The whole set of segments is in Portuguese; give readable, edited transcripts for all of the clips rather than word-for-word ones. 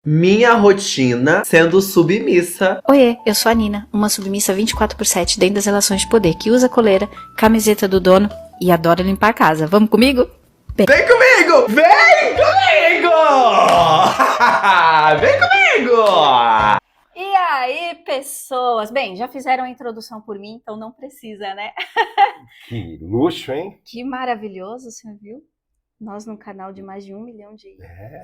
Minha rotina sendo submissa. Oiê, eu sou a Nina, uma submissa 24/7 dentro das relações de poder, que usa coleira, camiseta do dono e adora limpar a casa. Vamos comigo? Vem comigo! Vem comigo! Vem comigo! E aí, pessoas? Bem, já fizeram a introdução por mim, então não precisa, né? Que luxo, hein? Que maravilhoso, você viu? Nós num canal de mais de 1 milhão de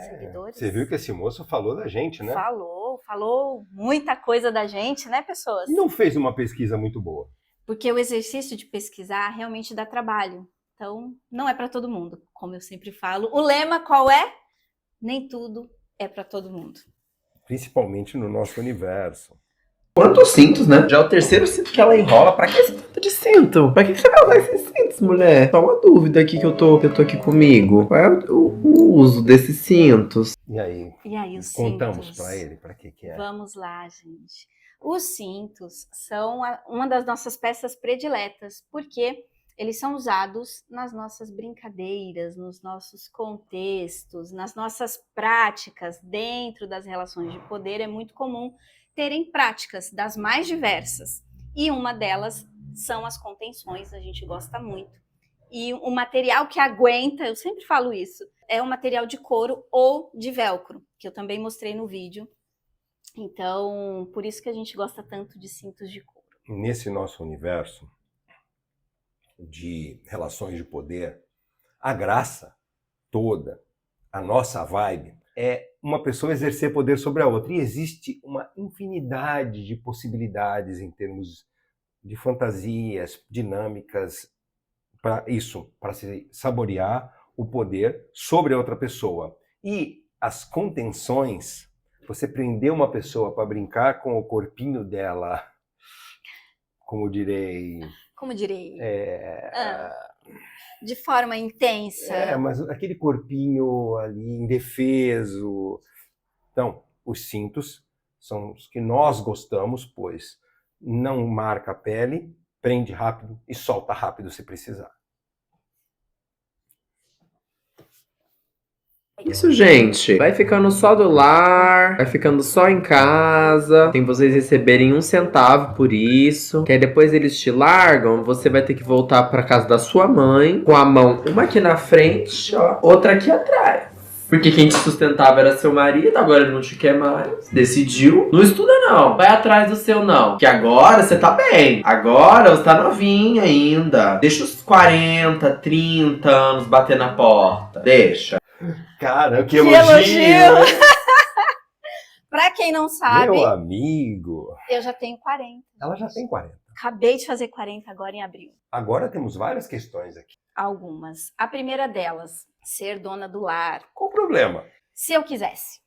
seguidores. Você viu que esse moço falou da gente, né? Falou muita coisa da gente, né, pessoas? E não fez uma pesquisa muito boa. Porque o exercício de pesquisar realmente dá trabalho. Então, não é para todo mundo, como eu sempre falo. O lema qual é? Nem tudo é para todo mundo. Principalmente no nosso universo. Quantos cintos, né? Já é o terceiro cinto que ela enrola. Pra que esse tanto de cinto? Pra que você vai usar esses cintos, mulher? Só uma dúvida aqui que eu tô aqui comigo. Qual é o uso desses cintos? E aí, os contamos cintos? pra ele, pra que é? Vamos lá, gente. Os cintos são uma das nossas peças prediletas, porque eles são usados nas nossas brincadeiras, nos nossos contextos, nas nossas práticas dentro das relações de poder. É muito comum terem práticas das mais diversas. E uma delas são as contenções, a gente gosta muito. E o material que aguenta, eu sempre falo isso, é o material de couro ou de velcro, que eu também mostrei no vídeo. Então, por isso que a gente gosta tanto de cintos de couro. Nesse nosso universo de relações de poder, a graça toda, a nossa vibe, é uma pessoa exercer poder sobre a outra. E existe uma infinidade de possibilidades em termos de fantasias, dinâmicas, para isso, para se saborear o poder sobre a outra pessoa. E as contenções, você prender uma pessoa para brincar com o corpinho dela, como direi... De forma intensa. Mas aquele corpinho ali indefeso. Então, os cintos são os que nós gostamos, pois não marca a pele, prende rápido e solta rápido se precisar. Isso, gente. Vai ficando só do lar, vai ficando só em casa, sem vocês receberem 1 centavo por isso. Que aí depois eles te largam, você vai ter que voltar pra casa da sua mãe, com a mão uma aqui na frente, ó, outra aqui atrás. Porque quem te sustentava era seu marido, agora ele não te quer mais. Decidiu. Não estuda não, vai atrás do seu não. Que agora você tá bem. Agora você tá novinha ainda. Deixa os 40, 30 anos bater na porta. Deixa. Cara, que elogio! Pra quem não sabe, meu amigo, eu já tenho 40. Ela já tem 40. Acabei de fazer 40 agora em abril. Agora temos várias questões aqui. Algumas. A primeira delas, ser dona do lar. Qual o problema? Se eu quisesse.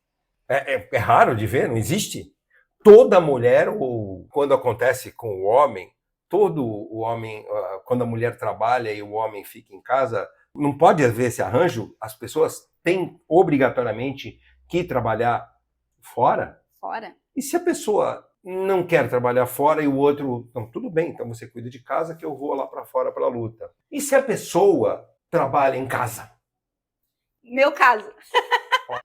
É raro de ver, não existe? Toda mulher, ou quando acontece com o homem, todo o homem, quando a mulher trabalha e o homem fica em casa, não pode haver esse arranjo? As pessoas têm obrigatoriamente que trabalhar fora? Fora? E se a pessoa não quer trabalhar fora e o outro... Então, tudo bem, então você cuida de casa que eu vou lá para fora para a luta. E se a pessoa trabalha em casa? Meu caso.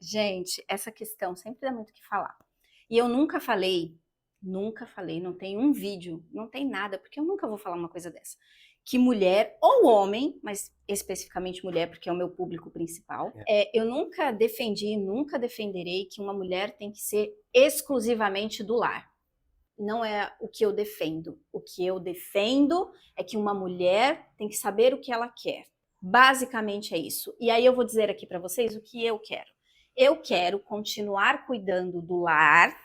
Gente, essa questão sempre dá muito o que falar. E eu nunca falei, não tem um vídeo, não tem nada, porque eu nunca vou falar uma coisa dessa. Que mulher ou homem, mas especificamente mulher, porque é o meu público principal, eu nunca defendi, nunca defenderei que uma mulher tem que ser exclusivamente do lar. Não é o que eu defendo. O que eu defendo é que uma mulher tem que saber o que ela quer. Basicamente é isso. E aí eu vou dizer aqui para vocês o que eu quero. Eu quero continuar cuidando do lar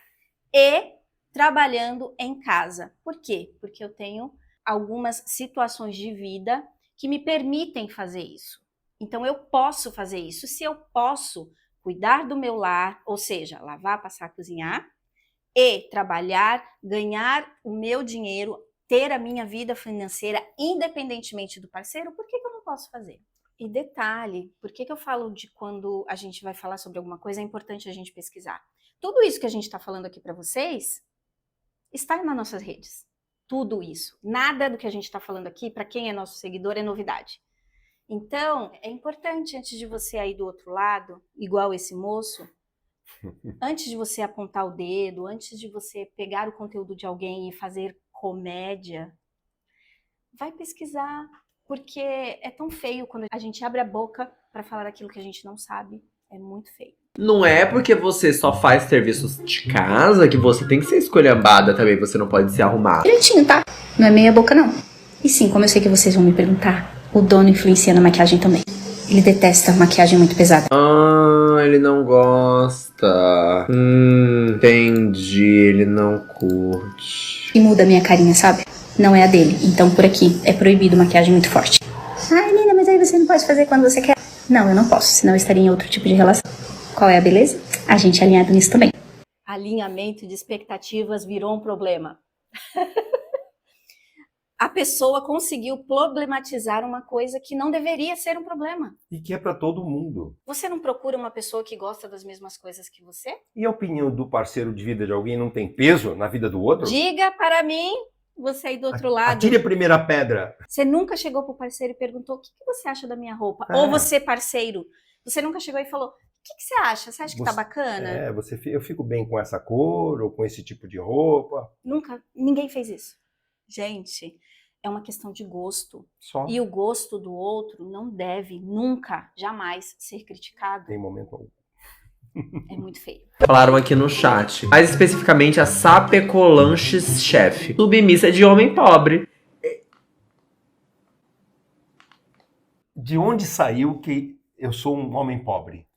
e trabalhando em casa. Por quê? Porque eu tenho algumas situações de vida que me permitem fazer isso. Então eu posso fazer isso. Se eu posso cuidar do meu lar, ou seja, lavar, passar, cozinhar, e trabalhar, ganhar o meu dinheiro, ter a minha vida financeira independentemente do parceiro, por que eu não posso fazer? E detalhe, por que eu falo de quando a gente vai falar sobre alguma coisa, é importante a gente pesquisar. Tudo isso que a gente está falando aqui para vocês está nas nossas redes. Tudo isso. Nada do que a gente está falando aqui, para quem é nosso seguidor, é novidade. Então, é importante, antes de você aí do outro lado, igual esse moço, Antes de você apontar o dedo, antes de você pegar o conteúdo de alguém e fazer comédia, vai pesquisar, porque é tão feio quando a gente abre a boca para falar aquilo que a gente não sabe. É muito feio. Não é porque você só faz serviços de casa que você tem que ser esculhambada também. Você não pode se arrumar. Direitinho, tá? Não é meia boca, não. E sim, como eu sei que vocês vão me perguntar, o dono influencia na maquiagem também. Ele detesta maquiagem muito pesada. Ah, ele não gosta. Entendi. Ele não curte. E muda a minha carinha, sabe? Não é a dele. Então, por aqui, é proibido maquiagem muito forte. Ai, Nina, mas aí você não pode fazer quando você quer. Não, eu não posso, senão eu estaria em outro tipo de relação. Qual é a beleza? A gente é alinhado nisso também. Alinhamento de expectativas virou um problema. A pessoa conseguiu problematizar uma coisa que não deveria ser um problema. E que é para todo mundo. Você não procura uma pessoa que gosta das mesmas coisas que você? E a opinião do parceiro de vida de alguém não tem peso na vida do outro? Diga para mim, você aí do outro lado. Atire a primeira pedra. Você nunca chegou pro parceiro e perguntou: o que você acha da minha roupa? Ou você, parceiro, você nunca chegou e falou: o que você acha? Você acha que tá bacana? Eu fico bem com essa cor ou com esse tipo de roupa. Nunca, ninguém fez isso. Gente, é uma questão de gosto. Só. E o gosto do outro não deve, nunca, jamais ser criticado. Tem momento algum. É muito feio. Falaram aqui no chat. Mais especificamente a Sapecolanches Chef. Submissa de homem pobre. De onde saiu que eu sou um homem pobre?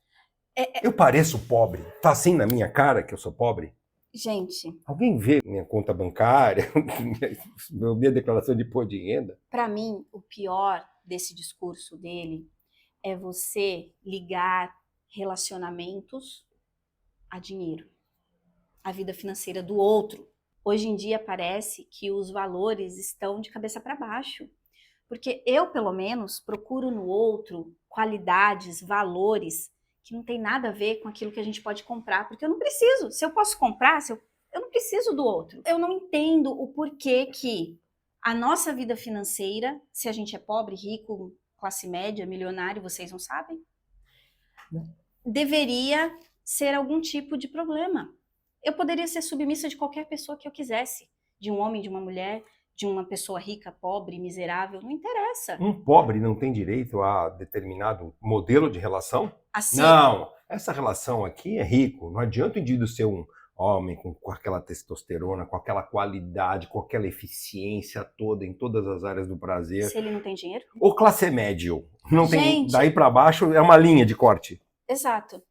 Eu pareço pobre? Tá assim na minha cara que eu sou pobre? Gente, Alguém vê minha conta bancária, minha declaração de imposto de renda? para mim, o pior desse discurso dele é você ligar relacionamentos a dinheiro, a vida financeira do outro. Hoje em dia parece que os valores estão de cabeça para baixo, porque eu, pelo menos, procuro no outro qualidades, valores que não tem nada a ver com aquilo que a gente pode comprar, porque eu não preciso. Se eu posso comprar, eu não preciso do outro. Eu não entendo o porquê que a nossa vida financeira, se a gente é pobre, rico, classe média, milionário, vocês não sabem, deveria ser algum tipo de problema. Eu poderia ser submissa de qualquer pessoa que eu quisesse, de um homem, de uma mulher, de uma pessoa rica, pobre, miserável, não interessa. Um pobre não tem direito a determinado modelo de relação? Assim, Não, essa relação aqui é rico. Não adianta o indivíduo ser um homem com aquela testosterona, com aquela qualidade, com aquela eficiência toda em todas as áreas do prazer. se ele não tem dinheiro? Ou classe médio. Não tem, Gente. daí para baixo é uma linha de corte. Exato.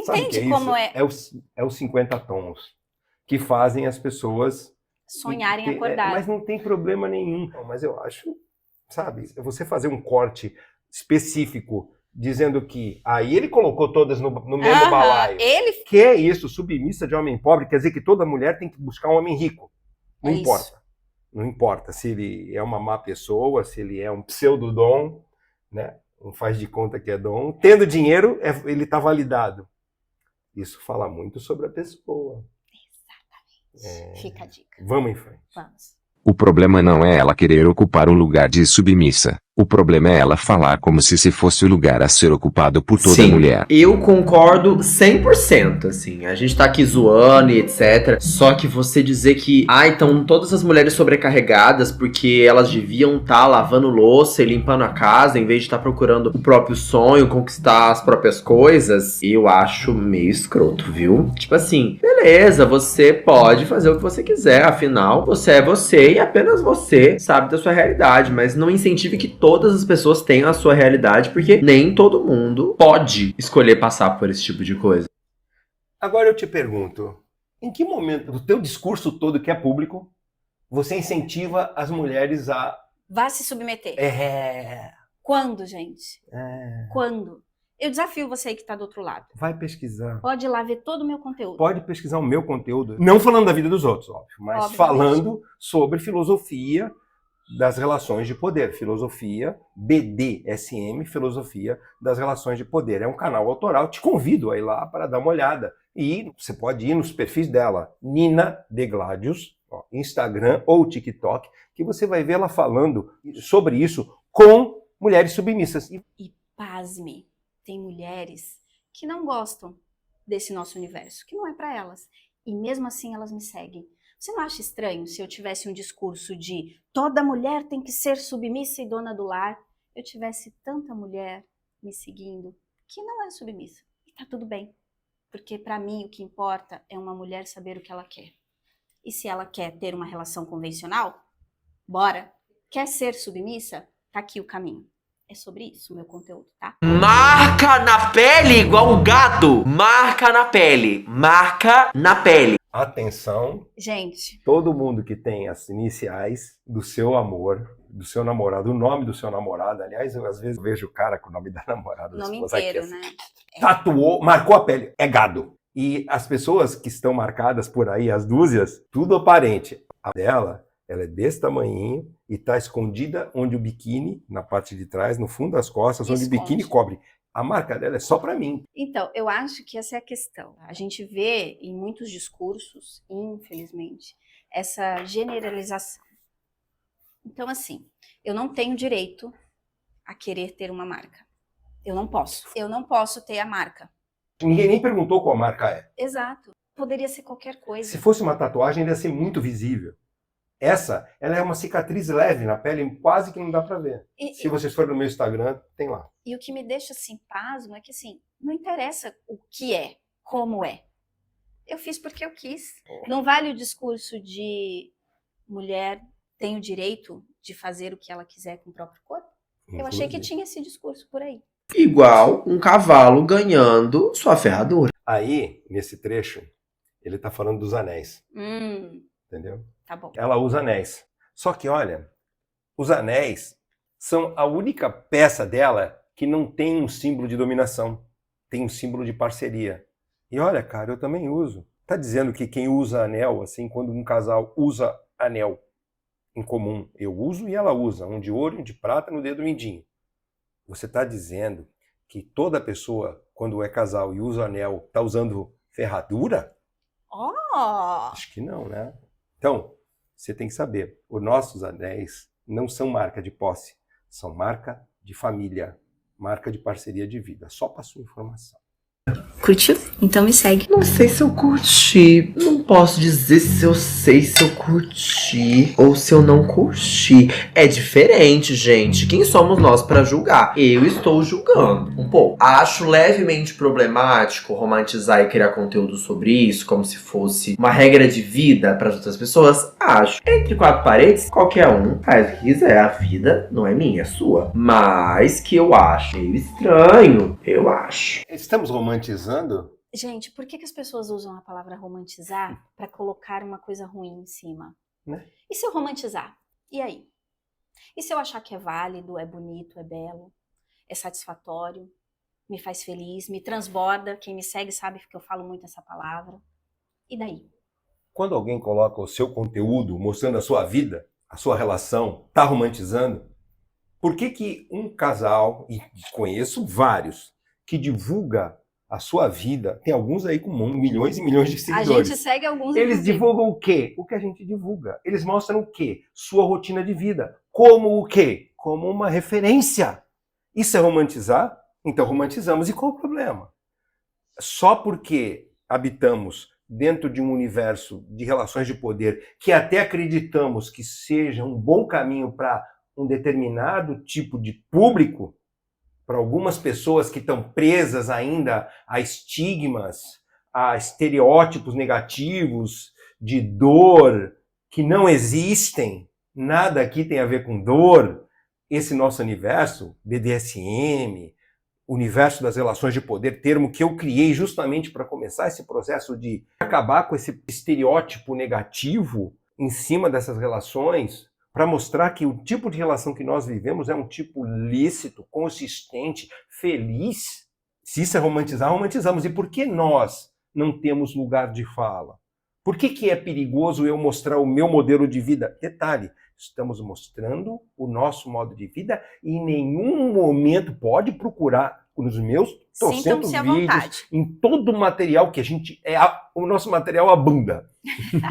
Sabe o que Entende é como isso? É os 50 tons que fazem as pessoas sonharem acordar. Mas não tem problema nenhum. Não, mas eu acho, sabe, você fazer um corte específico dizendo que aí ele colocou todas no mesmo balaio. Que é isso, submissa de homem pobre, quer dizer que toda mulher tem que buscar um homem rico. Não importa. Isso. Não importa se ele é uma má pessoa, se ele é um pseudodom, né? Não faz de conta que é dom. Tendo dinheiro, ele está validado. Isso fala muito sobre a pessoa. Exatamente. Fica a dica. Vamos em frente. Vamos. O problema não é ela querer ocupar o lugar de submissa. O problema é ela falar como se esse fosse o lugar a ser ocupado por toda mulher. Eu concordo 100%, assim. A gente tá aqui zoando e etc. Só que você dizer que, então todas as mulheres sobrecarregadas porque elas deviam estar lavando louça e limpando a casa em vez de estar procurando o próprio sonho, conquistar as próprias coisas, eu acho meio escroto, viu? Tipo assim, beleza, você pode fazer o que você quiser, afinal, você é você e apenas você sabe da sua realidade, mas não incentive que todas as pessoas tenham a sua realidade, porque nem todo mundo pode escolher passar por esse tipo de coisa. Agora eu te pergunto, em que momento do teu discurso todo que é público, você incentiva as mulheres a... Vá se submeter. Quando, gente? Quando? Eu desafio você aí que tá do outro lado. Vai pesquisar. Pode ir lá ver todo o meu conteúdo. Pode pesquisar o meu conteúdo. Não falando da vida dos outros, óbvio, mas falando sobre filosofia das relações de poder. Filosofia BDSM, filosofia das relações de poder. É um canal autoral. Te convido a ir lá para dar uma olhada. E você pode ir nos perfis dela, Nina de Gladius, Instagram ou TikTok, que você vai ver ela falando sobre isso com mulheres submissas. E pasme, tem mulheres que não gostam desse nosso universo, que não é para elas. E mesmo assim elas me seguem. Você não acha estranho se eu tivesse um discurso de toda mulher tem que ser submissa e dona do lar, eu tivesse tanta mulher me seguindo que não é submissa? E tá tudo bem. Porque para mim o que importa é uma mulher saber o que ela quer. E se ela quer ter uma relação convencional, bora. Quer ser submissa? Tá aqui o caminho. É sobre isso o meu conteúdo, tá? Marca na pele igual um gato. Marca na pele. Marca na pele. Atenção, Gente, todo mundo que tem as iniciais do seu amor, do seu namorado, o nome do seu namorado, aliás, eu às vezes vejo o cara com o nome da namorada. o da nome esposa aqui, inteiro, assim, né? tatuou, marcou a pele, é gado. E as pessoas que estão marcadas por aí, as dúzias, tudo aparente. A dela, ela é desse tamanhinho e está escondida onde o biquíni, na parte de trás, no fundo das costas, onde o Esconde. biquíni cobre. A marca dela é só para mim. Então, eu acho que essa é a questão. A gente vê em muitos discursos, infelizmente, essa generalização. Então, assim, eu não tenho direito a querer ter uma marca. Eu não posso. Eu não posso ter a marca. Ninguém nem perguntou qual marca é. Exato. Poderia ser qualquer coisa. Se fosse uma tatuagem, ia ser muito visível. Essa, ela é uma cicatriz leve na pele, quase que não dá pra ver. Se vocês forem no meu Instagram, tem lá. E o que me deixa assim pasmo é que assim, não interessa o que é, como é. Eu fiz porque eu quis. Não vale o discurso de mulher tem o direito de fazer o que ela quiser com o próprio corpo. Eu achei que tinha esse discurso por aí. Igual um cavalo ganhando sua ferradura. Aí, nesse trecho, ele tá falando dos anéis. Entendeu? Tá bom. Ela usa anéis. Só que, olha, os anéis são a única peça dela que não tem um símbolo de dominação. Tem um símbolo de parceria. E olha, cara, eu também uso. Tá dizendo que quem usa anel, assim, quando um casal usa anel em comum, eu uso e ela usa, um de ouro e um de prata no dedo mindinho. Você tá dizendo que toda pessoa, quando é casal e usa anel, tá usando ferradura? Acho que não, né? Então, você tem que saber, os nossos anéis não são marca de posse, são marca de família, marca de parceria de vida. Só para sua informação. Curtiu? Então me segue. Não sei se eu curti. Não posso dizer se eu sei se eu curti ou se eu não curti. É diferente, gente. Quem somos nós pra julgar? Eu estou julgando um pouco. Acho levemente problemático romantizar e criar conteúdo sobre isso, como se fosse uma regra de vida para outras pessoas. Acho. Entre quatro paredes, qualquer um faz o que quiser. A vida não é minha, é sua. Mas que eu acho meio estranho, eu acho. Estamos romantizando? Gente, por que as pessoas usam a palavra romantizar para colocar uma coisa ruim em cima? Né? E se eu romantizar? E aí? E se eu achar que é válido, é bonito, é belo, é satisfatório, me faz feliz, me transborda? Quem me segue sabe que eu falo muito essa palavra. E daí? Quando alguém coloca o seu conteúdo mostrando a sua vida, a sua relação, tá romantizando? Por que um casal, e conheço vários, que divulga a sua vida, tem alguns aí com milhões e milhões de seguidores. A gente segue alguns. Eles divulgam o quê? O que a gente divulga. Eles mostram o quê? Sua rotina de vida. Como o quê? Como uma referência. Isso é romantizar? Então romantizamos. E qual o problema? Só porque habitamos dentro de um universo de relações de poder que até acreditamos que seja um bom caminho para um determinado tipo de público, para algumas pessoas que estão presas ainda a estigmas, a estereótipos negativos de dor que não existem, nada aqui tem a ver com dor. Esse nosso universo, BDSM, universo das relações de poder, termo que eu criei justamente para começar esse processo de acabar com esse estereótipo negativo em cima dessas relações, para mostrar que o tipo de relação que nós vivemos é um tipo lícito, consistente, feliz. Se isso é romantizar, romantizamos. E por que nós não temos lugar de fala? Por que é perigoso eu mostrar o meu modelo de vida? Detalhe, estamos mostrando o nosso modo de vida e em nenhum momento pode procurar nos meus 300 vídeos, em todo o material que a gente... o nosso material abunda.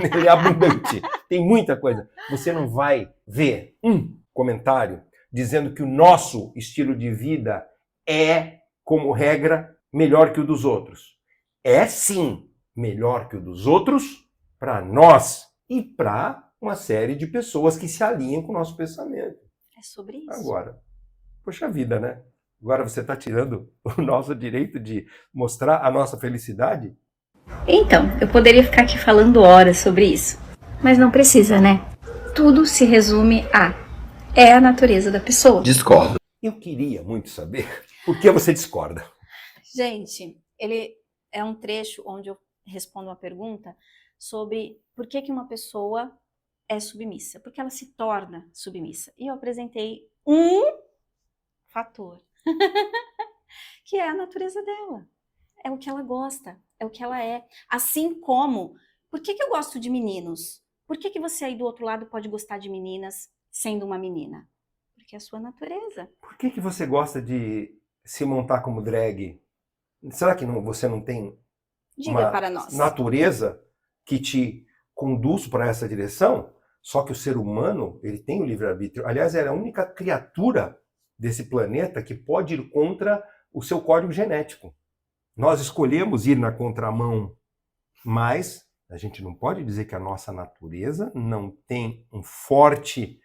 Ele é abundante. Tem muita coisa. Você não vai ver um comentário dizendo que o nosso estilo de vida é, como regra, melhor que o dos outros. é sim melhor que o dos outros para nós e para uma série de pessoas que se alinham com o nosso pensamento. É sobre isso. Agora, poxa vida, né? Agora você está tirando o nosso direito de mostrar a nossa felicidade? Então, eu poderia ficar aqui falando horas sobre isso, mas não precisa, né? Tudo se resume a é a natureza da pessoa. Discordo. Eu queria muito saber por que você discorda. Gente, ele é um trecho onde eu respondo uma pergunta sobre por que uma pessoa é submissa, porque ela se torna submissa. E eu apresentei um fator, que é a natureza dela. É o que ela gosta, é o que ela é. Assim como, por que eu gosto de meninos? Por que você aí do outro lado pode gostar de meninas sendo uma menina? Porque é a sua natureza. Por que você gosta de se montar como drag? Será que você não tem Diga para nós. natureza que te conduz para essa direção? Só que o ser humano, ele tem o livre-arbítrio. Aliás, é a única criatura desse planeta que pode ir contra o seu código genético. Nós escolhemos ir na contramão, mas a gente não pode dizer que a nossa natureza não tem um forte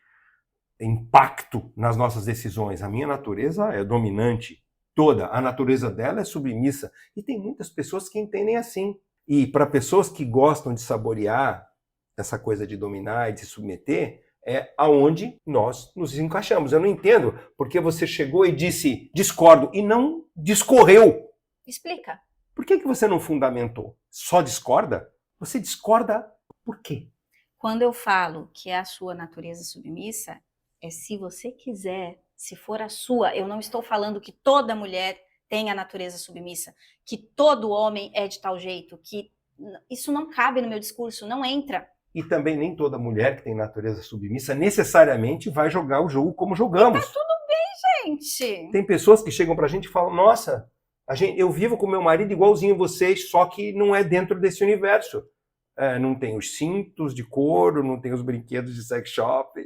impacto nas nossas decisões. A minha natureza é dominante toda, a natureza dela é submissa. E tem muitas pessoas que entendem assim. E para pessoas que gostam de saborear essa coisa de dominar e de se submeter, é aonde nós nos encaixamos. Eu não entendo porque você chegou e disse discordo e não discorreu. Explica. Por que você não fundamentou? Só discorda? Você discorda por quê? Quando eu falo que é a sua natureza submissa, é se você quiser, se for a sua. Eu não estou falando que toda mulher tem a natureza submissa, que todo homem é de tal jeito, que isso não cabe no meu discurso, não entra. E também nem toda mulher que tem natureza submissa necessariamente vai jogar o jogo como jogamos. Tá tudo bem, gente. Tem pessoas que chegam pra gente e falam, nossa, eu vivo com meu marido igualzinho vocês, só que não é dentro desse universo. Não tem os cintos de couro, não tem os brinquedos de sex shop.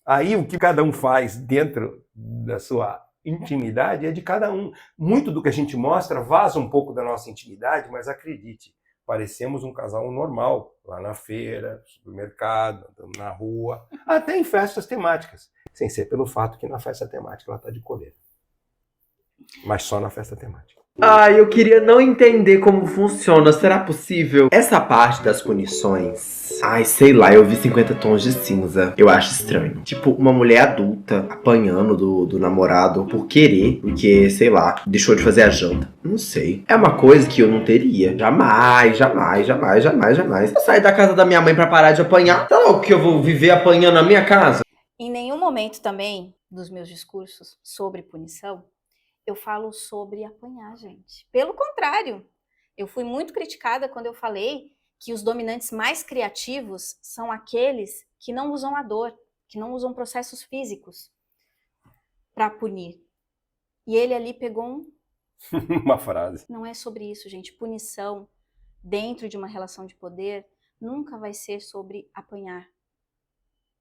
Aí o que cada um faz dentro da sua intimidade é de cada um. Muito do que a gente mostra vaza um pouco da nossa intimidade, mas acredite, parecemos um casal normal, lá na feira, no supermercado, andando na rua, até em festas temáticas. Sem ser pelo fato que na festa temática ela está de coleira. Mas só na festa temática. Eu queria não entender como funciona. Será possível? Essa parte das punições. Sei lá, eu vi 50 tons de cinza. Eu acho estranho. Tipo, uma mulher adulta apanhando do namorado por querer, porque, sei lá, deixou de fazer a janta. Não sei. É uma coisa que eu não teria. Jamais, jamais, jamais, jamais, jamais. Eu saio da casa da minha mãe pra parar de apanhar. Tá louco que eu vou viver apanhando na minha casa? Em nenhum momento também dos meus discursos sobre punição, eu falo sobre apanhar, gente. Pelo contrário, eu fui muito criticada quando eu falei que os dominantes mais criativos são aqueles que não usam a dor, que não usam processos físicos para punir. E ele ali pegou uma frase. Não é sobre isso, gente. Punição dentro de uma relação de poder nunca vai ser sobre apanhar.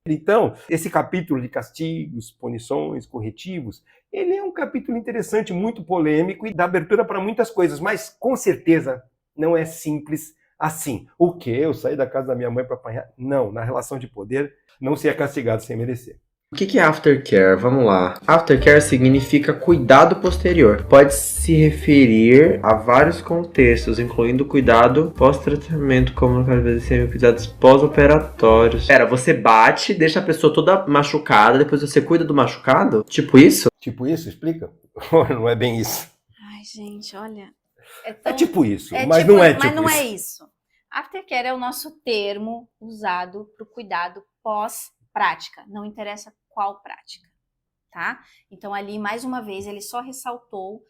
Então, esse capítulo de castigos, punições, corretivos, ele é um capítulo interessante, muito polêmico e dá abertura para muitas coisas, mas com certeza não é simples assim. O quê? Eu saí da casa da minha mãe para apanhar? Não, na relação de poder não se é castigado sem merecer. O que é aftercare? Vamos lá. Aftercare significa cuidado posterior. Pode se referir a vários contextos, incluindo cuidado pós-tratamento, como no caso de cuidados pós-operatórios. Você bate, deixa a pessoa toda machucada, depois você cuida do machucado? Tipo isso? Tipo isso? Explica? Não é bem isso. Ai, gente, olha. É tipo isso, mas não é tipo isso. Mas não é isso. Aftercare é o nosso termo usado para o cuidado pós-prática. Não interessa qual prática, tá? Então ali, mais uma vez, ele só ressaltou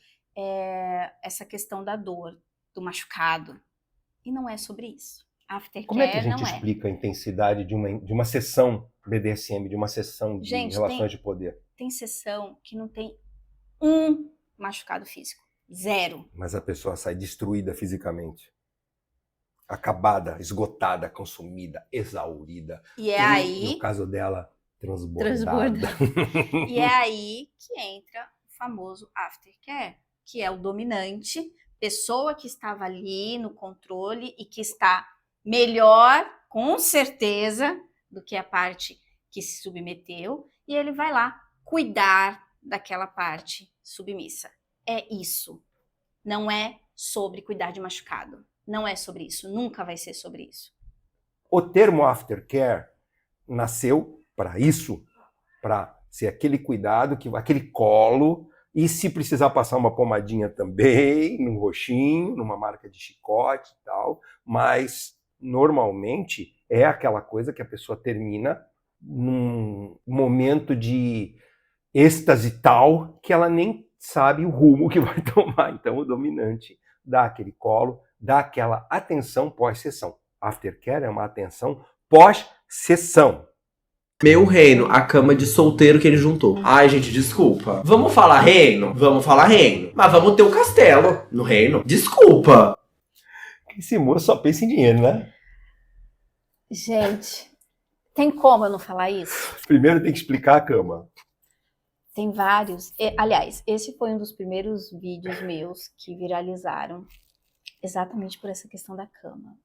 essa questão da dor, do machucado. E não é sobre isso. Aftercare Como é que a gente explica a intensidade de uma sessão BDSM, de uma sessão de relações de poder? Tem sessão que não tem um machucado físico. 0. Mas a pessoa sai destruída fisicamente. Acabada, esgotada, consumida, exaurida. E é aí... No caso dela, transbordada. E é aí que entra o famoso aftercare, que é o dominante pessoa que estava ali no controle e que está melhor, com certeza, do que a parte que se submeteu, e ele vai lá cuidar daquela parte submissa. É isso. Não é sobre cuidar de machucado. Não é sobre isso. Nunca vai ser sobre isso. O termo aftercare nasceu para isso, para ser aquele cuidado, aquele colo, e se precisar passar uma pomadinha também, num roxinho, numa marca de chicote e tal, mas normalmente é aquela coisa que a pessoa termina num momento de êxtase tal que ela nem sabe o rumo que vai tomar. Então o dominante dá aquele colo, dá aquela atenção pós-sessão. Aftercare é uma atenção pós-sessão. Meu reino, a cama de solteiro que ele juntou. Ai, gente, desculpa. Vamos falar reino? Vamos falar reino. Mas vamos ter um castelo no reino. Desculpa. Esse moço só pensa em dinheiro, né? Gente, tem como eu não falar isso? Primeiro tem que explicar a cama. Tem vários. Aliás, esse foi um dos primeiros vídeos meus que viralizaram exatamente por essa questão da cama.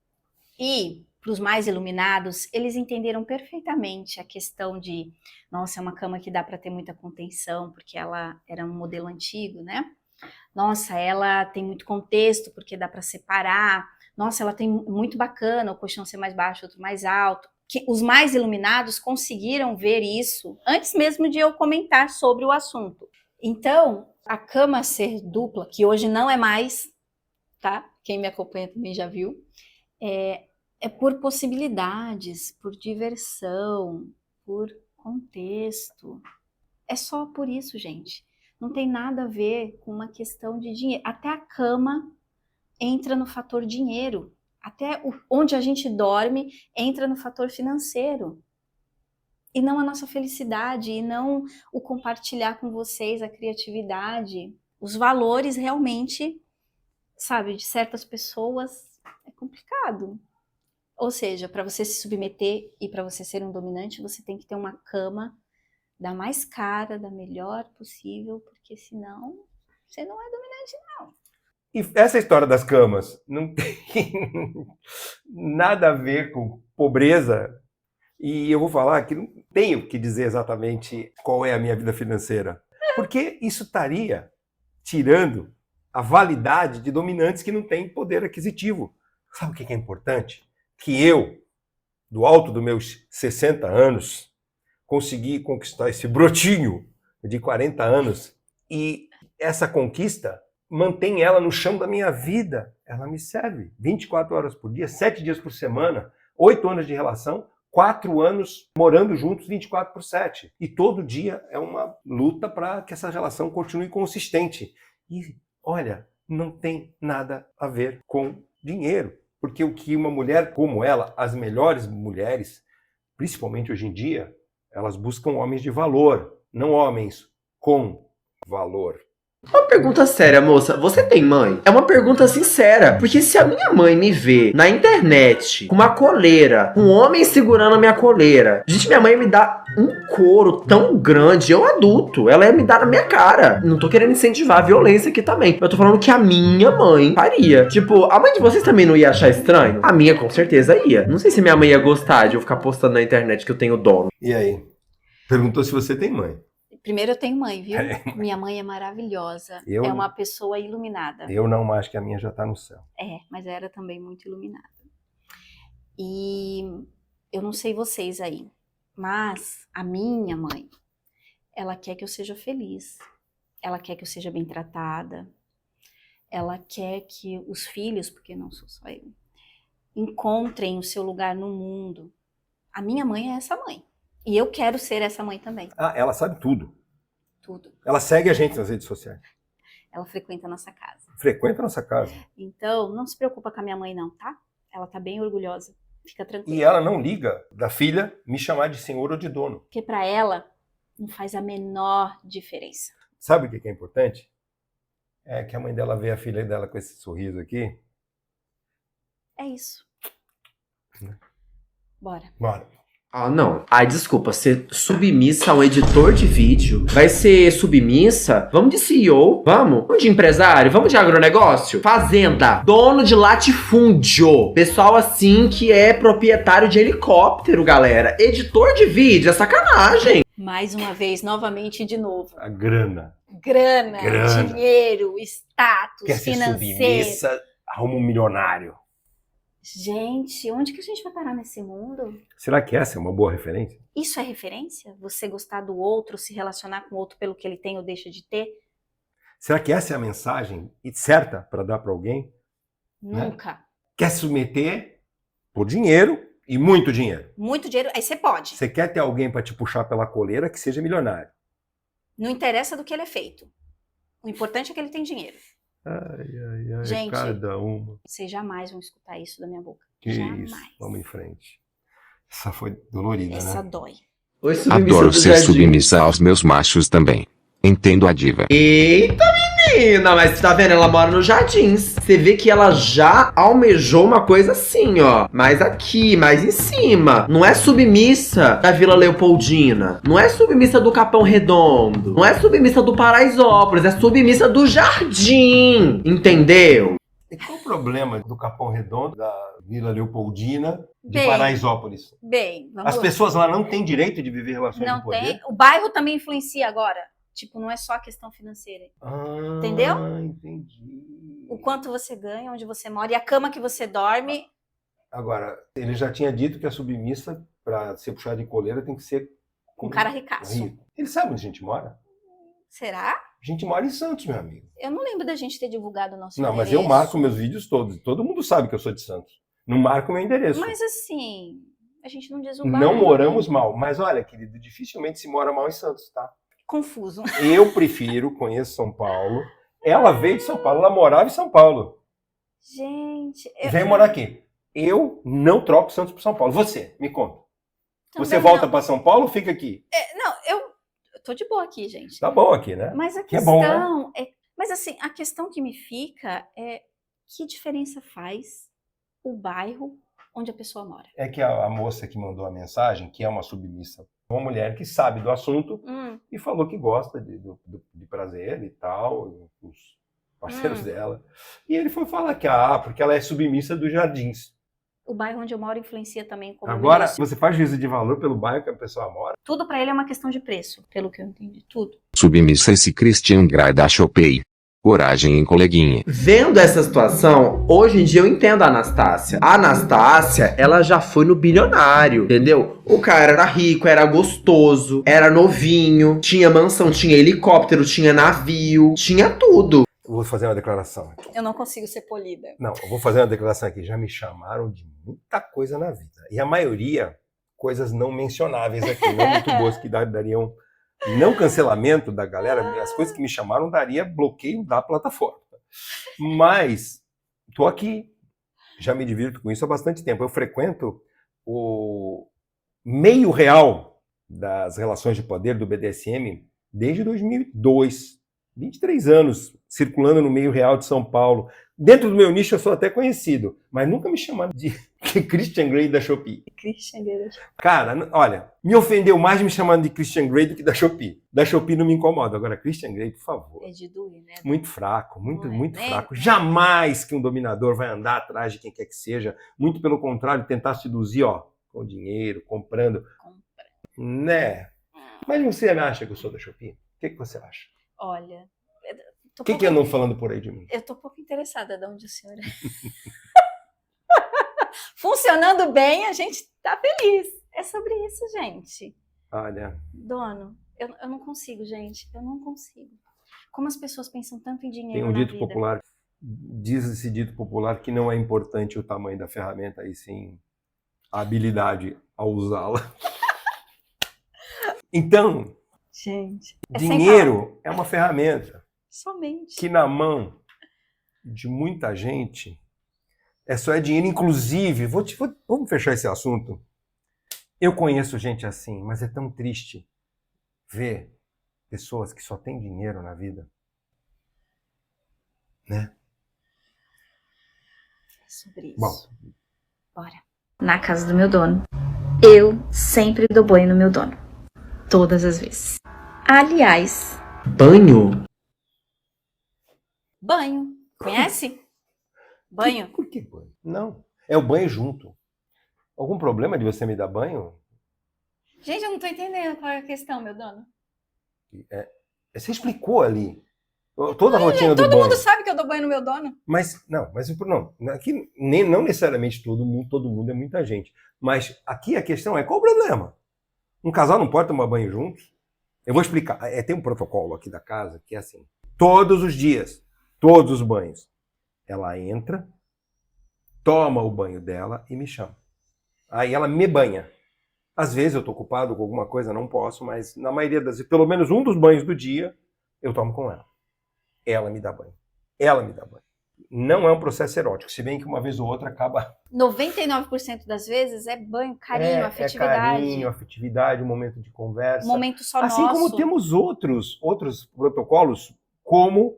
E, para os mais iluminados, eles entenderam perfeitamente a questão de, nossa, é uma cama que dá para ter muita contenção, porque ela era um modelo antigo, né? Nossa, ela tem muito contexto, porque dá para separar. Nossa, ela tem muito bacana, o colchão ser mais baixo, outro mais alto. Que os mais iluminados conseguiram ver isso antes mesmo de eu comentar sobre o assunto. Então, a cama ser dupla, que hoje não é mais, tá? Quem me acompanha também já viu, é por possibilidades, por diversão, por contexto. É só por isso, gente. Não tem nada a ver com uma questão de dinheiro. Até a cama entra no fator dinheiro. Até onde a gente dorme entra no fator financeiro. E não a nossa felicidade, e não o compartilhar com vocês a criatividade. Os valores realmente, sabe, de certas pessoas é complicado. Ou seja, para você se submeter e para você ser um dominante, você tem que ter uma cama da mais cara, da melhor possível, porque senão você não é dominante, não. E essa história das camas não tem nada a ver com pobreza. E eu vou falar que não tenho que dizer exatamente qual é a minha vida financeira. Porque isso estaria tirando a validade de dominantes que não têm poder aquisitivo. Sabe o que é importante? Que eu, do alto dos meus 60 anos, consegui conquistar esse brotinho de 40 anos e essa conquista mantém ela no chão da minha vida. Ela me serve 24 horas por dia, 7 dias por semana, 8 anos de relação, 4 anos morando juntos 24/7. E todo dia é uma luta para que essa relação continue consistente. E, olha, não tem nada a ver com dinheiro. Porque o que uma mulher como ela, as melhores mulheres, principalmente hoje em dia, elas buscam homens de valor, não homens com valor. Uma pergunta séria, moça. Você tem mãe? É uma pergunta sincera. Porque se a minha mãe me vê na internet com uma coleira, com um homem segurando a minha coleira, gente, minha mãe me dá um couro tão grande, eu adulto, ela ia me dar na minha cara. Não tô querendo incentivar a violência aqui também. Eu tô falando que a minha mãe faria. Tipo, a mãe de vocês também não ia achar estranho? A minha com certeza ia. Não sei se minha mãe ia gostar de eu ficar postando na internet que eu tenho dono. E aí? Perguntou se você tem mãe. Primeiro eu tenho mãe, viu? Minha mãe é maravilhosa. É uma pessoa iluminada. Eu não acho que a minha já tá no céu. Mas era também muito iluminada. E eu não sei vocês aí, mas a minha mãe, ela quer que eu seja feliz. Ela quer que eu seja bem tratada. Ela quer que os filhos, porque não sou só eu, encontrem o seu lugar no mundo. A minha mãe é essa mãe. E eu quero ser essa mãe também. Ah, ela sabe tudo. Tudo. Ela segue a gente nas redes sociais. Ela frequenta a nossa casa. Frequenta a nossa casa. Então, não se preocupa com a minha mãe não, tá? Ela tá bem orgulhosa. Fica tranquila. E ela não liga da filha me chamar de senhor ou de dono. Porque pra ela, não faz a menor diferença. Sabe o que é importante? É que a mãe dela vê a filha dela com esse sorriso aqui. É isso. Bora. Bora. Ah, não. Ai, desculpa, ser submissa a um editor de vídeo? Vai ser submissa? Vamos de CEO? Vamos de empresário? Vamos de agronegócio? Fazenda. Dono de latifúndio. Pessoal assim que é proprietário de helicóptero, galera. Editor de vídeo, é sacanagem. Mais uma vez, novamente, de novo. A grana. Grana, Grana. dinheiro, status, Quer ser financeiro. submissa, arruma um milionário. Gente, onde que a gente vai parar nesse mundo? Será que essa é uma boa referência? Isso é referência? Você gostar do outro, se relacionar com o outro pelo que ele tem ou deixa de ter? Será que essa é a mensagem certa para dar para alguém? Nunca. Quer se submeter por dinheiro e muito dinheiro. Muito dinheiro, aí você pode. Você quer ter alguém para te puxar pela coleira que seja milionário. Não interessa do que ele é feito. O importante é que ele tem dinheiro. Ai, Gente, cada uma. Vocês jamais vão escutar isso da minha boca. Que jamais. isso, vamos em frente. Essa foi dolorida, Essa né? dói. Oi, submissa Adoro do ser jardim. submissa aos meus machos também. Entendo a diva. Eita, menina, mas tá vendo? Ela mora nos jardins. Você vê que ela já almejou uma coisa assim, ó. Mais aqui, mais em cima. Não é submissa da Vila Leopoldina. Não é submissa do Capão Redondo. Não é submissa do Paraisópolis. É submissa do jardim. Entendeu? E qual o problema do Capão Redondo, da Vila Leopoldina, de Bem, Paraisópolis? Bem, vamos As lá. pessoas lá não têm direito de viver relações Não de poder? tem. O bairro também influencia agora. Tipo, não é só a questão financeira. Ah, Entendeu? Entendi. O quanto você ganha, onde você mora e a cama que você dorme. Agora, ele já tinha dito que a submissa, para ser puxada de coleira, tem que ser Com cara ricaço. rico. Ele sabe onde a gente mora? Será? A gente mora em Santos, meu amigo. Eu não lembro da gente ter divulgado o nosso Não, mas endereço. eu marco meus vídeos todos. Todo mundo sabe que eu sou de Santos. Não marco meu endereço. Mas assim, a gente não diz o bairro. Não moramos mal. Mas olha, querido, dificilmente se mora mal em Santos, tá? Confuso. Eu prefiro, conheço São Paulo. Ela veio de São Paulo, ela morava em São Paulo. Gente. Veio morar aqui. Eu não troco Santos por São Paulo. Você, me conta. Também Você volta não. para São Paulo ou fica aqui? Não, eu tô de boa aqui, gente. Tá bom aqui, né? Mas a Que é bom, questão é. Mas assim, a questão que me fica é que diferença faz o bairro onde a pessoa mora? É que a moça que mandou a mensagem, que é uma submissa, uma mulher que sabe do assunto e falou que gosta de prazer e tal, os parceiros dela. E ele foi falar que, porque ela é submissa dos jardins. O bairro onde eu moro influencia também como Agora, negócio. você faz juízo de valor pelo bairro que a pessoa mora? Tudo pra ele é uma questão de preço, pelo que eu entendi. Tudo. Submissa esse Christian Grey da Shopee. Coragem, hein, coleguinha. Vendo essa situação, hoje em dia eu entendo a Anastácia. A Anastácia, ela já foi no bilionário, entendeu? O cara era rico, era gostoso, era novinho, tinha mansão, tinha helicóptero, tinha navio, tinha tudo. Eu vou fazer uma declaração aqui. Eu não consigo ser polida. Não, eu vou fazer uma declaração aqui. Já me chamaram de muita coisa na vida. E a maioria, coisas não mencionáveis aqui, não muito boas, que dariam não cancelamento da galera. As coisas que me chamaram daria bloqueio da plataforma. Mas tô aqui, já me divirto com isso há bastante tempo. Eu frequento o meio real das relações de poder do BDSM desde 2002. 23 anos circulando no meio real de São Paulo. Dentro do meu nicho eu sou até conhecido, mas nunca me chamaram de Christian Grey da Shopee. Christian Grey. Cara, olha, me ofendeu mais me chamando de Christian Grey do que da Shopee. Da Shopee não me incomoda. Agora, Christian Grey, por favor. É de doer, né? Muito fraco, muito né? fraco. Jamais que um dominador vai andar atrás de quem quer que seja. Muito pelo contrário, tentar seduzir, com dinheiro, comprando. Né? Mas você acha que eu sou da Shopee? O que você acha? Olha, O que andam falando por aí de mim? Eu tô um pouco interessada de onde o senhor é. Funcionando bem, a gente tá feliz. É sobre isso, gente. Olha. Dono, eu não consigo, gente. Eu não consigo. Como as pessoas pensam tanto em dinheiro Tem um na dito vida. popular, diz esse dito popular que não é importante o tamanho da ferramenta, e sim a habilidade ao usá-la. Então, gente, dinheiro é uma ferramenta. Somente. Que na mão de muita gente só é dinheiro. Inclusive, vamos fechar esse assunto. Eu conheço gente assim, mas é tão triste ver pessoas que só têm dinheiro na vida. Né? É sobre isso. Bom. Bora. Na casa do meu dono. Eu sempre dou banho no meu dono. Todas as vezes. Aliás, Banho? Banho. Conhece? Banho. Por que banho? Não. É o banho junto. Algum problema de você me dar banho? Gente, eu não tô entendendo qual é a questão, meu dono. Você explicou ali. Toda a rotina do Todo banho. mundo sabe que eu dou banho no meu dono. Mas não. Aqui não necessariamente todo mundo é muita gente. Mas aqui a questão é, qual o problema? Um casal não pode tomar banho juntos? Eu vou explicar. Tem um protocolo aqui da casa que é assim. Todos os dias, todos os banhos, ela entra, toma o banho dela e me chama. Aí ela me banha. Às vezes eu tô ocupado com alguma coisa, não posso, mas na maioria das vezes, pelo menos um dos banhos do dia, eu tomo com ela. Ela me dá banho. Ela me dá banho. Não é um processo erótico, se bem que uma vez ou outra acaba... 99% das vezes é banho, carinho, afetividade. É carinho, afetividade, um momento de conversa. Momento só assim nosso. Como temos outros protocolos, como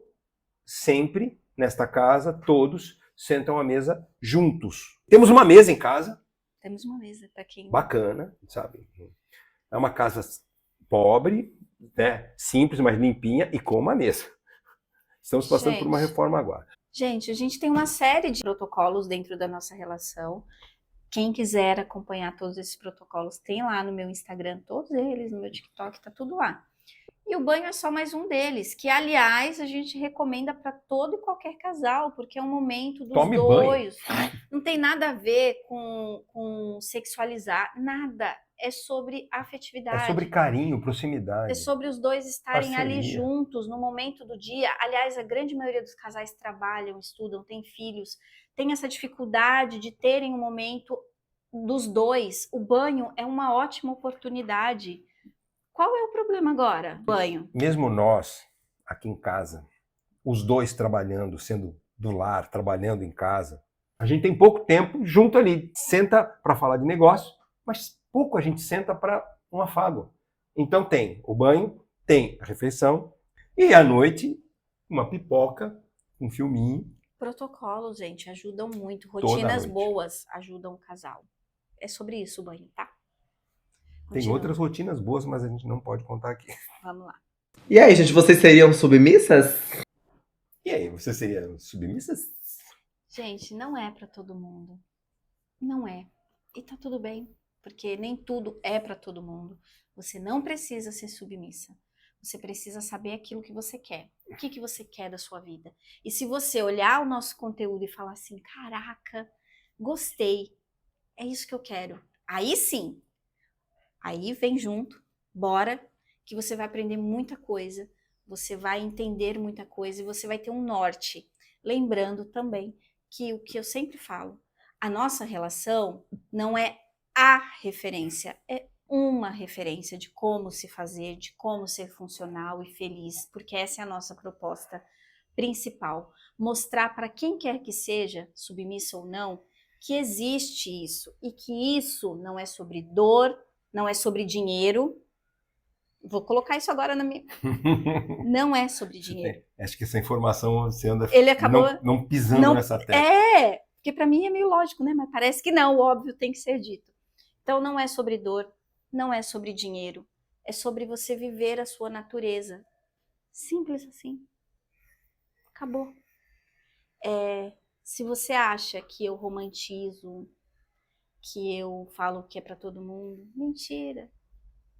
sempre, nesta casa, todos sentam à mesa juntos. Temos uma mesa em casa. Temos uma mesa para quem... Bacana, sabe? É uma casa pobre, né? Simples, mas limpinha e com uma mesa. Estamos passando por uma reforma agora. Gente, a gente tem uma série de protocolos dentro da nossa relação. Quem quiser acompanhar todos esses protocolos, tem lá no meu Instagram, todos eles, no meu TikTok, tá tudo lá. E o banho é só mais um deles, que, aliás, a gente recomenda para todo e qualquer casal, porque é um momento dos Tome dois. banho. Não tem nada a ver com sexualizar, nada. É sobre afetividade. É sobre carinho, proximidade. É sobre os dois estarem parceria. ali juntos no momento do dia. Aliás, a grande maioria dos casais trabalham, estudam, têm filhos, tem essa dificuldade de terem um momento dos dois. O banho é uma ótima oportunidade. Qual é o problema agora? Banho. Mesmo nós, aqui em casa, os dois trabalhando, sendo do lar, trabalhando em casa, a gente tem pouco tempo junto ali. Senta para falar de negócio, mas pouco a gente senta para um afago. Então tem o banho, tem a refeição e à noite uma pipoca, um filminho. Protocolos, gente, ajudam muito. Toda Rotinas noite. boas ajudam o casal. É sobre isso o banho, tá? Tem Continua. outras rotinas boas, mas a gente não pode contar aqui. Vamos lá. E aí, gente, vocês seriam submissas? E aí, você seria submissa? Gente, não é pra todo mundo. Não é. E tá tudo bem, porque nem tudo é pra todo mundo. Você não precisa ser submissa. Você precisa saber aquilo que você quer. O que você quer da sua vida. E se você olhar o nosso conteúdo e falar assim, caraca, gostei, é isso que eu quero. Aí sim. Aí vem junto, bora, que você vai aprender muita coisa, você vai entender muita coisa e você vai ter um norte. Lembrando também que o que eu sempre falo, a nossa relação não é a referência, é uma referência de como se fazer, de como ser funcional e feliz, porque essa é a nossa proposta principal. Mostrar para quem quer que seja, submissa ou não, que existe isso e que isso não é sobre dor, não é sobre dinheiro. Vou colocar isso agora na minha... Não é sobre dinheiro. Acho que essa informação você anda Ele acabou não pisando nessa tecla. Porque para mim é meio lógico, né? Mas parece que não, o óbvio tem que ser dito. Então não é sobre dor, não é sobre dinheiro. É sobre você viver a sua natureza. Simples assim. Acabou. Se você acha que eu romantizo, que eu falo que é para todo mundo, mentira,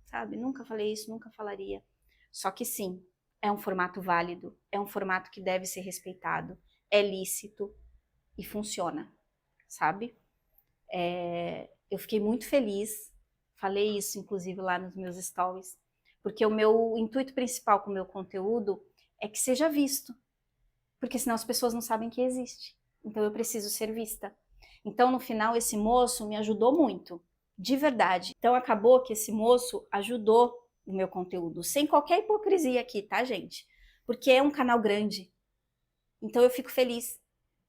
sabe? Nunca falei isso, nunca falaria. Só que sim, é um formato válido, é um formato que deve ser respeitado, é lícito e funciona, sabe? Eu fiquei muito feliz, falei isso inclusive lá nos meus stories, porque o meu intuito principal com o meu conteúdo é que seja visto, porque senão as pessoas não sabem que existe. Então eu preciso ser vista. Então, no final, esse moço me ajudou muito, de verdade. Então, acabou que esse moço ajudou o meu conteúdo, sem qualquer hipocrisia aqui, tá, gente? Porque é um canal grande. Então, eu fico feliz,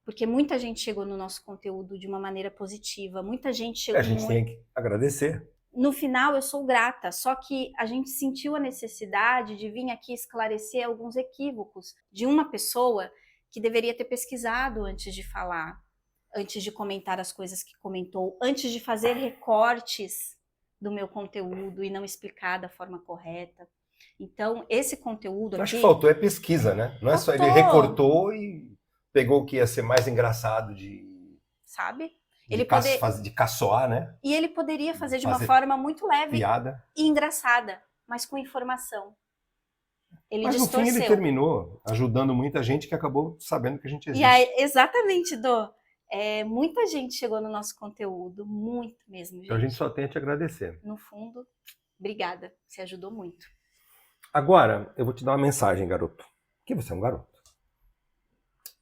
porque muita gente chegou no nosso conteúdo de uma maneira positiva, muita gente chegou... A gente tem que agradecer. No final, eu sou grata, só que a gente sentiu a necessidade de vir aqui esclarecer alguns equívocos de uma pessoa que deveria ter pesquisado antes de falar, antes de comentar as coisas que comentou, antes de fazer recortes do meu conteúdo e não explicar da forma correta. Então, esse conteúdo aqui... Acho que faltou pesquisa, né? Não é só ele recortou e pegou o que ia ser mais engraçado sabe? de caçoar, né? E ele poderia fazer de uma forma muito leve piada. E engraçada, mas com informação. Mas no fim ele terminou ajudando muita gente que acabou sabendo que a gente existe. E aí, exatamente, Dô. Muita gente chegou no nosso conteúdo, muito mesmo, gente. Então a gente só tem a te agradecer. No fundo, obrigada, você ajudou muito. Agora, eu vou te dar uma mensagem, garoto. Que você é um garoto.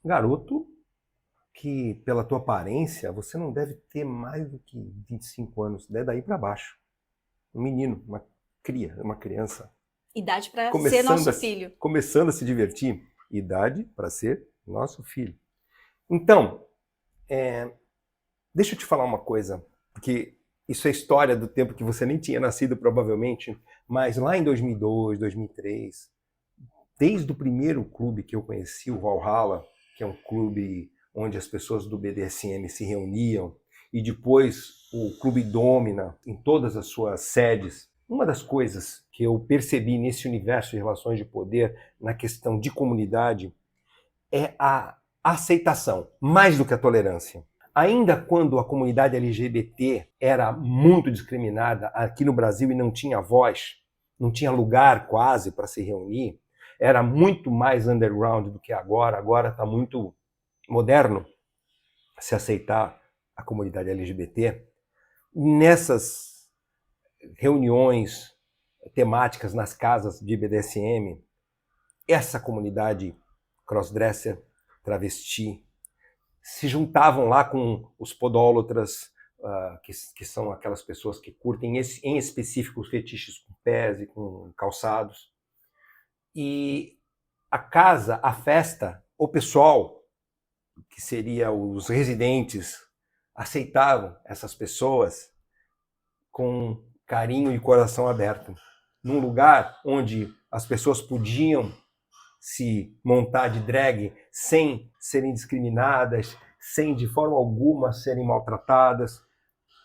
Garoto que, pela tua aparência, você não deve ter mais do que 25 anos. Deve daí para baixo. Um menino, uma criança. Idade para ser nosso filho. Começando a se divertir. Idade para ser nosso filho. Então, deixa eu te falar uma coisa, porque isso é história do tempo que você nem tinha nascido, provavelmente, mas lá em 2002, 2003, desde o primeiro clube que eu conheci, o Valhalla, que é um clube onde as pessoas do BDSM se reuniam, e depois o Clube Domina, em todas as suas sedes, uma das coisas que eu percebi nesse universo de relações de poder, na questão de comunidade, é a aceitação, mais do que a tolerância. Ainda quando a comunidade LGBT era muito discriminada aqui no Brasil e não tinha voz, não tinha lugar quase para se reunir, era muito mais underground do que agora está muito moderno se aceitar a comunidade LGBT. Nessas reuniões temáticas nas casas de BDSM, essa comunidade crossdresser, travesti, se juntavam lá com os podólatras, que são aquelas pessoas que curtem em específico os fetiches com pés e com calçados. E a casa, a festa, o pessoal, que seria os residentes, aceitavam essas pessoas com carinho e coração aberto. Num lugar onde as pessoas podiam se montar de drag sem serem discriminadas, sem de forma alguma serem maltratadas,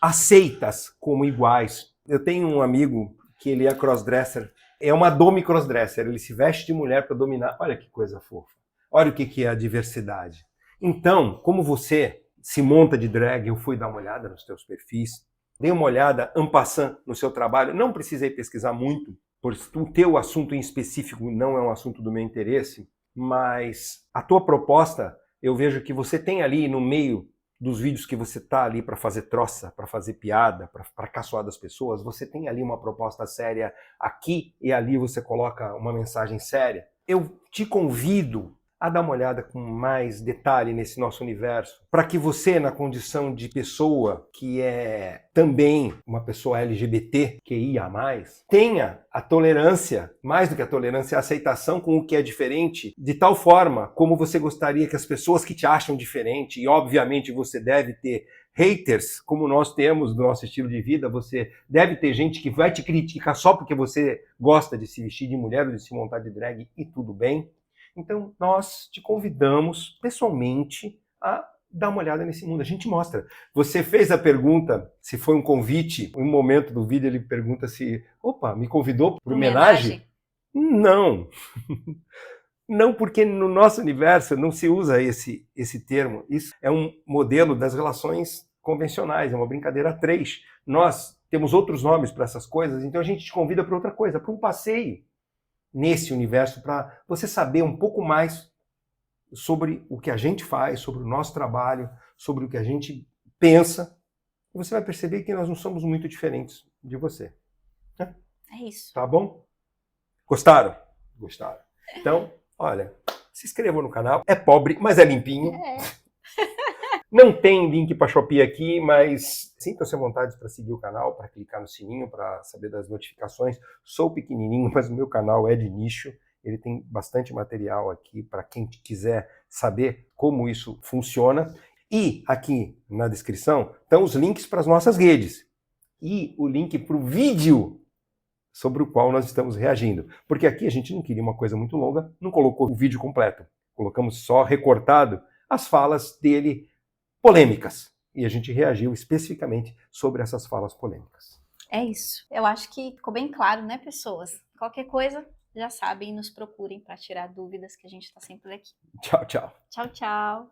aceitas como iguais. Eu tenho um amigo que ele é crossdresser, é uma domi crossdresser, ele se veste de mulher para dominar. Olha que coisa fofa. Olha o que é a diversidade. Então, como você se monta de drag, eu fui dar uma olhada nos teus perfis, dei uma olhada en passant no seu trabalho, não precisei pesquisar muito, pois o teu assunto em específico não é um assunto do meu interesse, mas a tua proposta, eu vejo que você tem ali no meio dos vídeos que você está ali para fazer troça, para fazer piada, para caçoar das pessoas, você tem ali uma proposta séria, aqui e ali você coloca uma mensagem séria. Eu te convido a dar uma olhada com mais detalhe nesse nosso universo, para que você, na condição de pessoa que é também uma pessoa LGBT, QIA+, tenha a tolerância, mais do que a tolerância, a aceitação com o que é diferente, de tal forma como você gostaria que as pessoas que te acham diferente, e obviamente você deve ter haters, como nós temos do nosso estilo de vida, você deve ter gente que vai te criticar só porque você gosta de se vestir de mulher ou de se montar de drag, e tudo bem. Então, nós te convidamos pessoalmente a dar uma olhada nesse mundo. A gente mostra. Você fez a pergunta, se foi um convite, em um momento do vídeo ele pergunta se, me convidou para homenagem? Não. Não, porque no nosso universo não se usa esse termo. Isso é um modelo das relações convencionais, é uma brincadeira a três. Nós temos outros nomes para essas coisas, então a gente te convida para outra coisa, para um passeio nesse universo, para você saber um pouco mais sobre o que a gente faz, sobre o nosso trabalho, sobre o que a gente pensa, e você vai perceber que nós não somos muito diferentes de você. É isso. Tá bom? Gostaram? Gostaram. Então, olha, se inscrevam no canal. É pobre, mas é limpinho. Não tem link para Shopee aqui, mas sinta-se à vontade para seguir o canal, para clicar no sininho, para saber das notificações. Sou pequenininho, mas o meu canal é de nicho. Ele tem bastante material aqui para quem quiser saber como isso funciona. E aqui na descrição estão os links para as nossas redes. E o link para o vídeo sobre o qual nós estamos reagindo. Porque aqui a gente não queria uma coisa muito longa, não colocou o vídeo completo. Colocamos só recortado as falas dele polêmicas. E a gente reagiu especificamente sobre essas falas polêmicas. É isso. Eu acho que ficou bem claro, né, pessoas? Qualquer coisa, já sabem, nos procurem para tirar dúvidas, que a gente tá sempre aqui. Tchau, tchau. Tchau, tchau.